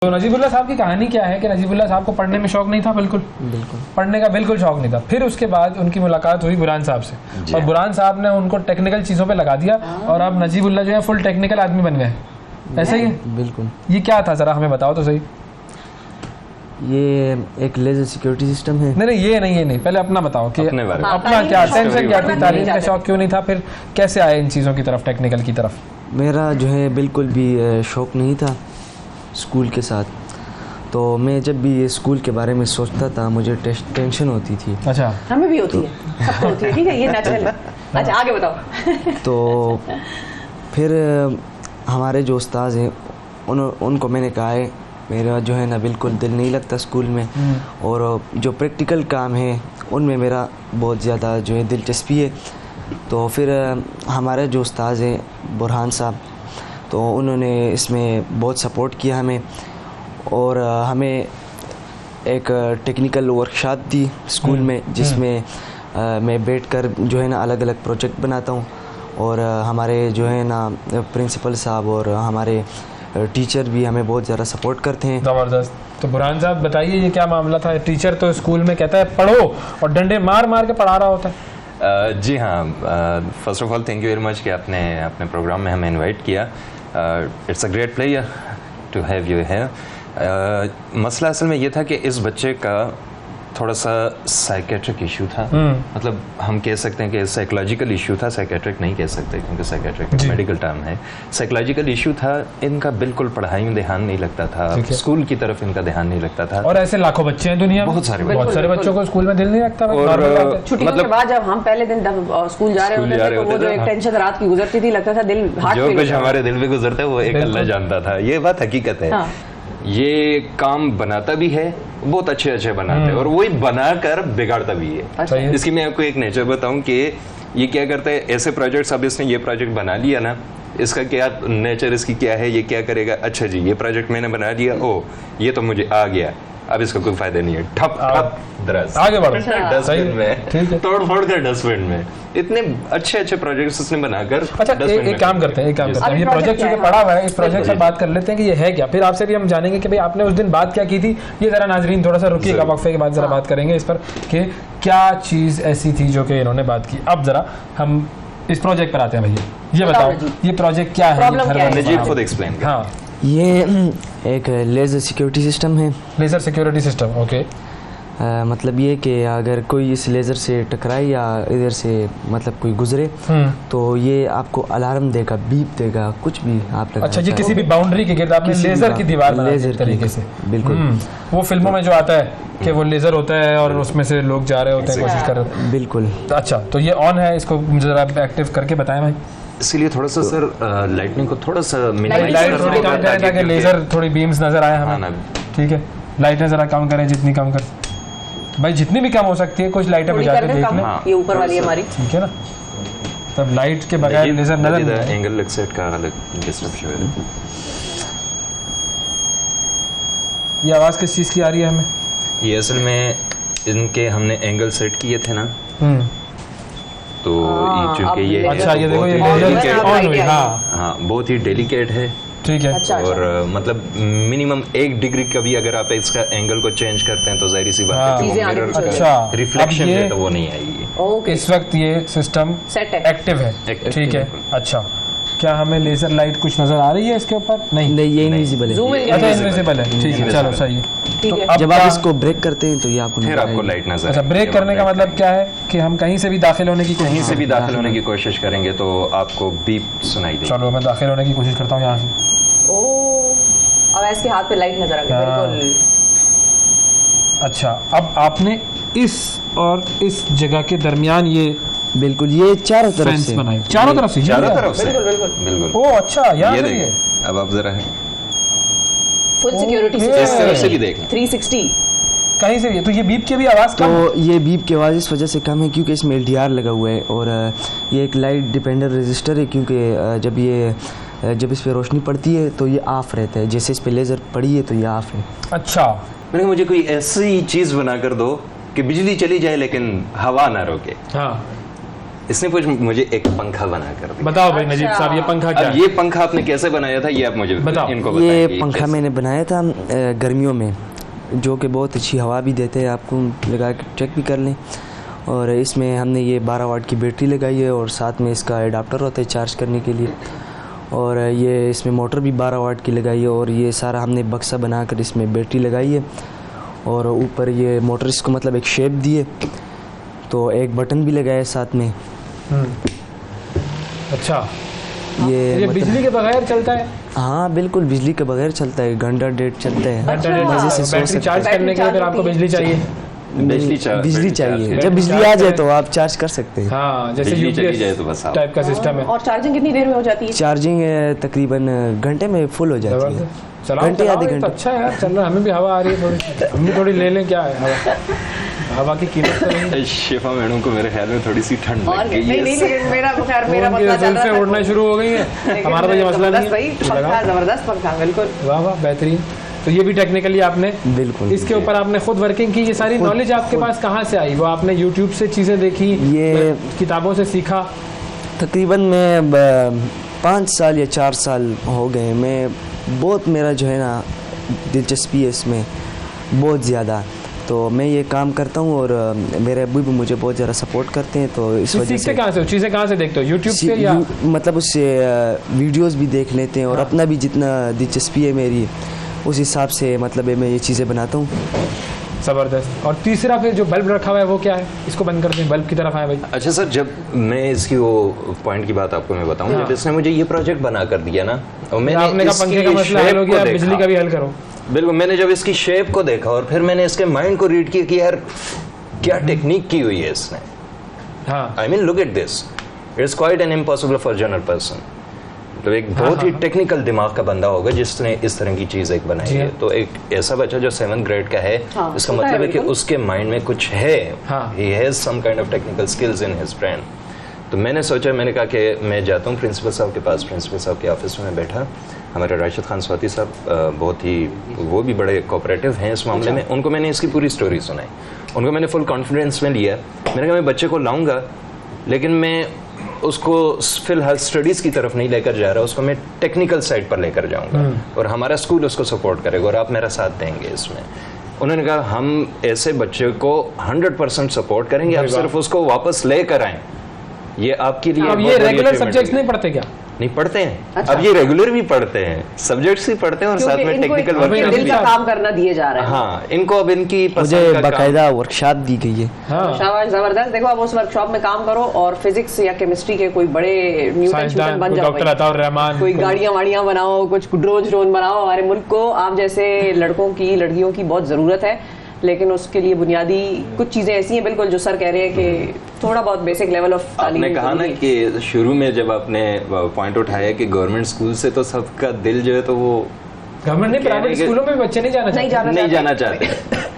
तो नजीबुल्लाह साहब की कहानी क्या है कि नजीबुल्लाह साहब को पढ़ने में शौक नहीं था, बिल्कुल पढ़ने का बिल्कुल शौक नहीं था। फिर उसके बाद उनकी मुलाकात हुई बुरहान साहब से और बुरहान साहब ने उनको टेक्निकल चीज़ों पे लगा दिया और अब नजीबुल्लाह जो है फुल टेक्निकल आदमी बन गए। ऐसा ही है? बिल्कुल। ये क्या था, ज़रा हमें बताओ तो सही। ये एक लेजर सिक्योरिटी सिस्टम है। नहीं ये नहीं, पहले अपना बताओ कि अपना क्या टेंशन क्या थी, तालीम का शौक क्यों नहीं था, फिर कैसे आए इन चीज़ों की तरफ, टेक्निकल की तरफ? मेरा जो है बिल्कुल भी शौक नहीं था स्कूल के साथ, तो मैं जब भी ये स्कूल के बारे में सोचता था मुझे टेंशन होती थी। अच्छा, हमें भी होती है, सबको होती है, ठीक है, ये नेचुरल है। अच्छा आगे बताओ। तो फिर हमारे जो उस्ताद हैं उनको मैंने कहा है मेरा जो है ना बिल्कुल दिल नहीं लगता स्कूल में, और जो प्रैक्टिकल काम है उनमें मेरा बहुत ज़्यादा जो है दिलचस्पी है। तो फिर हमारे जो उस्ताद हैं बुरहान साहब, तो उन्होंने इसमें बहुत सपोर्ट किया हमें और हमें एक टेक्निकल वर्कशॉप दी स्कूल में, जिसमें मैं बैठकर जो है ना अलग अलग प्रोजेक्ट बनाता हूँ, और हमारे जो है ना प्रिंसिपल साहब और हमारे टीचर भी हमें बहुत ज़्यादा सपोर्ट करते हैं। ज़बरदस्त। तो बुरहान साहब बताइए ये क्या मामला था? टीचर तो स्कूल में कहता है पढ़ो और डंडे मार मार के पढ़ा रहा होता है। जी हाँ, first of all thank you very much कि आपने अपने प्रोग्राम में हमें इनवाइट किया। It's a great player to have you here. मसला असल में ये था कि इस बच्चे का थोड़ा सा साइकेट्रिक इशू था, मतलब हम कह सकते हैं कि साइकोलॉजिकल इशू था, साइकेट्रिक नहीं कह सकते क्योंकि साइकेट्रिक मेडिकल टर्म है। साइकोलॉजिकल इशू था, इनका बिल्कुल पढ़ाई में ध्यान नहीं लगता था, स्कूल की तरफ इनका ध्यान नहीं लगता था। और ऐसे लाखों बच्चे हैं दुनिया में, बहुत सारे बच्चों को स्कूल में दिल नहीं लगता। और छुट्टियों के बाद जब हम पहले दिन स्कूल जा रहे होते थे तो वो जो एक टेंशन रात की गुजरती थी, लगता था दिल जो कुछ हमारे दिल में गुजरता है वो एक अल्लाह जानता था। ये बात हकीकत है। ये काम बनाता भी है, बहुत अच्छे बनाते हैं, और वही बनाकर बिगाड़ता भी है। इसकी मैं आपको एक नेचर बताऊं कि ये क्या करता है, ऐसे प्रोजेक्ट्स, अब इसने ये प्रोजेक्ट बना लिया ना, इसका क्या नेचर, इसकी क्या है, ये क्या करेगा, अच्छा जी ये प्रोजेक्ट मैंने बना दिया, ओ ये तो मुझे आ गया, अब इसका कोई फायदा नहीं है, ठप ठप दरअस आगे बढ़ो डस्टबिन में, तोड़ फोड़ कर डस्टबिन में। इतने अच्छे प्रोजेक्ट्स उसने बनाकर। अच्छा एक काम करते हैं, ये प्रोजेक्ट जो पड़ा हुआ है, इस प्रोजेक्ट से बात कर लेते हैं कि ये है क्या, फिर आपसे भी हम जानेंगे कि भाई आपने उस दिन बात क्या की थी। ये जरा नाजरीन थोड़ा सा रुकिएगा, वक्फे के बाद जरा बात करेंगे इस पर कि क्या चीज़ ऐसी थी जो कि इन्होंने बात की। अब जरा हम इस प्रोजेक्ट पर आते हैं। भैया ये बताओ ये प्रोजेक्ट क्या है? नजीब खुद एक्सप्लेन। हाँ, ये एक लेज़र सिक्योरिटी सिस्टम है। Laser security system, okay. मतलब ये कि अगर कोई इस लेज़र से टकराए या इधर से मतलब कोई गुजरे तो ये आपको अलार्म देगा, बीप देगा, कुछ भी आप लगा। अच्छा, ये किसी भी बाउंड्री के गिर्द आपने लेज़र की दीवार बना दी तरीके से। बिल्कुल। वो फिल्मों में जो आता है कि वो लेज़र होता है और उसमें से लोग जा रहे होते हैं, कोशिश कर रहे हैं। बिल्कुल। अच्छा, तो ये ऑन है, इसको मुझे जरा एक्टिव करके बताएं भाई। इसलिए थोड़ा सा सर लाइटनिंग को थोड़ा सा लाइट थोड़ी कम करें ताकि लेज़र थोड़ी बीम्स नजर आए हमें। ठीक है, लाइटें जरा कम करें, जितनी कम कर भाई, जितनी भी कम हो सकती है। कुछ लाइटें बुझा के देख लें, ये ऊपर वाली हमारी, ठीक है ना, तब लाइट के बगैर लेज़र नजर नहीं आएगा। एंगल अलग सेट का अलग डिस्ट्रप्शन है। ये आवाज़ किस चीज़ की आ रही है हमें? ये असल में इनके हमने एंगल सेट किए थे ना, तो ये चूंकि ये अच्छा ये देखो ये ऑन हुई। हाँ बहुत ही डेलिकेट है। ठीक है। और मतलब मिनिमम 1 डिग्री का भी अगर आप इसका एंगल को चेंज करते हैं तो जाहिर सी बात है कि मिरर का रिफ्लेक्शन है तो वो नहीं आएगी। इस वक्त ये सिस्टम एक्टिव है, ठीक है। अच्छा, क्या हमें लेज़र लाइट कुछ नजर आ रही है इसके ऊपर? नहीं, ये इनविजिबल है। अच्छा, इनविजिबल है, ठीक है, चलो सही है। तो जब आप इसको ब्रेक करते हैं तो ये आपको लाइट नजर। अच्छा, ब्रेक करने का मतलब क्या है कि हम कहीं से भी दाखिल होने की कोशिश करेंगे तो आपको बीप सुनाई देगी। चलो मैं दाखिल होने की कोशिश करता हूँ यहाँ से। अब इसके हाथ पे लाइट नजर आ गई, बिल्कुल। अच्छा, अब आपने इस और इस जगह के दरमियान ये बिल्कुल ये चारों तरफ से बनाई, चारों तरफ से बिल्कुल। ओ अच्छा, यहाँ ये देखिए, अब आप जरा फुल सिक्योरिटी इस तरफ से भी देखें, 360 कहीं से भी। तो ये बीप की भी आवाज़ कम है? तो ये बीप की आवाज़ इस वजह से कम है क्योंकि इसमें LDR लगा हुआ है, और ये एक लाइट डिपेंडेंट रजिस्टर है, क्योंकि जब इस पर रोशनी पड़ती है तो ये ऑफ रहता है, जैसे इस पर लेज़र पड़ी है तो ये ऑफ है। अच्छा, मैंने मुझे कोई ऐसी चीज़ बना कर दो कि बिजली चली जाए लेकिन हवा ना रोके। हाँ, इसने मुझे एक पंखा बना कर दिया। बताओ भाई नजीब साहब, ये पंखा क्या अब है? ये पंखा आपने कैसे बनाया था, ये आप मुझे बताओ। इनको ये बताएं। पंखा मैंने बनाया था गर्मियों में, जो कि बहुत अच्छी हवा भी देते हैं, आपको लगा के चेक भी कर लें। और इसमें हमने ये 12 वाट की बैटरी लगाई है और साथ में इसका एडाप्टर होता है चार्ज करने के लिए। और ये इसमें मोटर भी 12 वाट की लगाई है और ये सारा हमने बक्सा बनाकर इसमें बैटरी लगाई है। और ऊपर ये मोटर इसको मतलब एक शेप दी है, तो एक बटन भी लगाया है साथ में। अच्छा, ये मतलब, बिजली के बगैर चलता है? हाँ बिल्कुल बिजली के बगैर चलता है, घंटा डेढ़ चलता है। मजे से बैटरी चार्ज करने के लिए फिर आपको बिजली चाहिए? बिजली चाहिए, जब बिजली आ जाए तो आप चार्ज कर सकते हैं। हाँ, जैसे बिजली चली यूपीएस जाए तो बस टाइप का सिस्टम है। और चार्जिंग कितनी देर में हो जाती है? चार्जिंग तकरीबन घंटे में फुल हो जाती है, चलाओ घंटे चलाओ, आधे ये तो घंटे। अच्छा है यार, चल रहा है। हमें भी हवा आ रही है थोड़ी, हम भी थोड़ी ले लें, क्या है हवा, हवा की कीमत तो नहीं है। शिफा मैडम को मेरे ख्याल में थोड़ी सी ठंड और लग गई नहीं है। नहीं, लेकिन मेरा खैर मेरा फोन की मसला चल रसोई से रहा उड़ना था। शुरू हो गई है, लेकिन हमारा तो ये मसला नहीं जबरदस्त भाई, है। पंखा जबरदस्त पंखा, बिल्कुल। वाह वाह, बेहतरीन। तो ये भी टेक्निकली आपने बिल्कुल इसके ऊपर आपने खुद वर्किंग की। ये सारी नॉलेज आपके पास कहाँ से आई? वो आपने यूट्यूब से चीज़ें देखी, ये किताबों से सीखा? तकरीबन मैं 5 साल या 4 साल हो गए, मैं बहुत मेरा जो है ना दिलचस्पी है इसमें बहुत ज़्यादा। तो मैं ये काम करता हूँ और मेरे अब्बू भी मुझे बहुत ज़्यादा सपोर्ट करते हैं। तो इस वजह सीखते से कहाँ से हो? चीज़ें कहाँ से देखते हो? यूट्यूब से या मतलब उससे वीडियोस भी देख लेते हैं और अपना भी जितना दिलचस्पी है मेरी उस हिसाब से मतलब मैं ये चीज़ें बनाता हूँ। ज़बरदस्त। और तीसरा फिर जो बल्ब रखा हुआ है वो क्या है? इसको बंद कर दें, बल्ब की तरफ आए भाई। अच्छा सर, जब मैं इसकी वो पॉइंट की बात आपको मैं बताऊं, हाँ। जब इसने मुझे ये प्रोजेक्ट बना कर दिया ना, और मैंने आपने कहा पंखे का इसकी मसला हल shape हो को गया, देखा। बिजली का भी हल करो। बिल्कुल, मैंने जब इसकी शेप को देखा और फिर मैंने इसके माइंड को रीड किया कि यार क्या टेक्निक की हुई है इसने। हाँ, I mean look at this, it's quite an impossible for general person. तो एक बहुत ही टेक्निकल दिमाग का बंदा होगा जिसने इस तरह की चीज एक बनाई है। तो एक ऐसा बच्चा जो 7th ग्रेड का है, हाँ, इसका होता है मतलब है कि बिल्कुल। उसके माइंड में कुछ है, हाँ। He has some kind of technical skills in his brain. तो मैंने सोचा, मैंने कहा कि मैं जाता हूँ प्रिंसिपल साहब के पास। प्रिंसिपल साहब के ऑफिस में बैठा, हमारे राशिद खान स्वाति साहब बहुत ही, वो भी बड़े कोऑपरेटिव हैं इस मामले में। उनको मैंने इसकी पूरी स्टोरी सुनाई, उनको मैंने फुल कॉन्फिडेंस में लिया। मैंने कहा मैं बच्चे को लाऊंगा, लेकिन मैं उसको फिलहाल स्टडीज़ की तरफ नहीं लेकर जा रहा, उसको मैं टेक्निकल साइड पर लेकर जाऊंगा और हमारा स्कूल उसको सपोर्ट करेगा और आप मेरा साथ देंगे इसमें। उन्होंने कहा हम ऐसे बच्चे को 100% सपोर्ट करेंगे, आप सिर्फ उसको वापस लेकर आएँ। ये आपके लिए अब ये बहुत बड़ी रेगुलर achievement सब्जेक्ट्स होगी। नहीं पढ़ते क्या? नहीं पढ़ते हैं। अच्छा। अब ये रेगुलर भी पढ़ते हैं, सब्जेक्ट्स भी पढ़ते हैं और साथ क्योंकि में इनको टेक्निकल इनके वर्क दिल का भी। काम करना दिए जा रहा है। हाँ, इनको अब इनकी मुझे पसंद का काम। बाकायदा वर्कशॉप दी गई है। हाँ, शाबाश, जबरदस्त। देखो, आप उस वर्कशॉप में काम करो और फिजिक्स या केमिस्ट्री के कोई बड़े न्यूटन साइंसदान, बन कोई जाओ डॉक्टर भाई। अताउर रहमान, कोई गाड़ियां वाड़ियां बनाओ, कुछ ड्रोन बनाओ। हमारे मुल्क को आप जैसे लड़कों की, लड़कियों की बहुत ज़रूरत है, लेकिन उसके लिए बुनियादी कुछ चीज़ें ऐसी हैं, बिल्कुल जो सर कह रहे हैं कि थोड़ा बहुत बेसिक लेवल ऑफ तालीम। आपने कहा ना कि शुरू में जब आपने पॉइंट उठाया कि गवर्नमेंट स्कूल से तो सबका दिल जो है तो वो गवर्नमेंट नहीं, प्राइवेट कहने के- स्कूलों में भी बच्चे नहीं जाना चाहते। नहीं जाना नहीं चाहते। जाना चाहते।